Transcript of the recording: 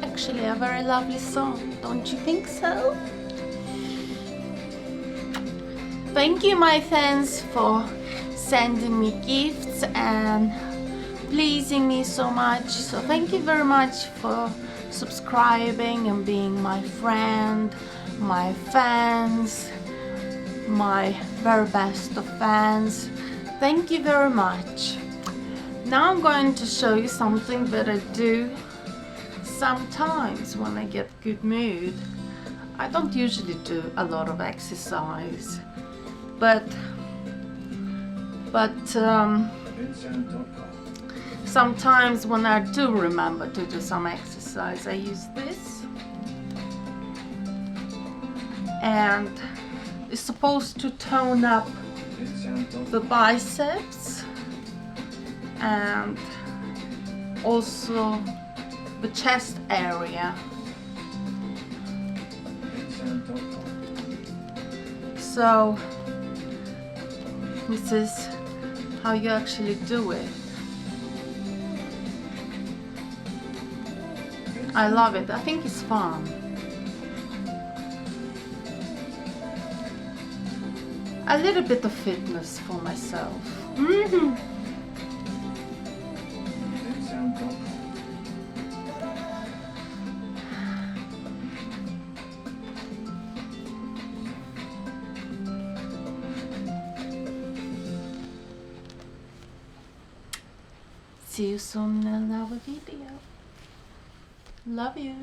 Actually, a very lovely song, don't you think so? Thank you, my fans, for sending me gifts and pleasing me so much. So thank you very much for subscribing and being my friend, my fans, my very best of fans. Thank you very much. Now I'm going to show you something that I do sometimes when I get good mood. I don't usually do a lot of exercise, but sometimes when I do remember to do some exercise, I use this, and it's supposed to tone up the biceps and also the chest area. So this is how you actually do it. I love it. I think it's fun. A little bit of fitness for myself. See you soon in another video. Love you.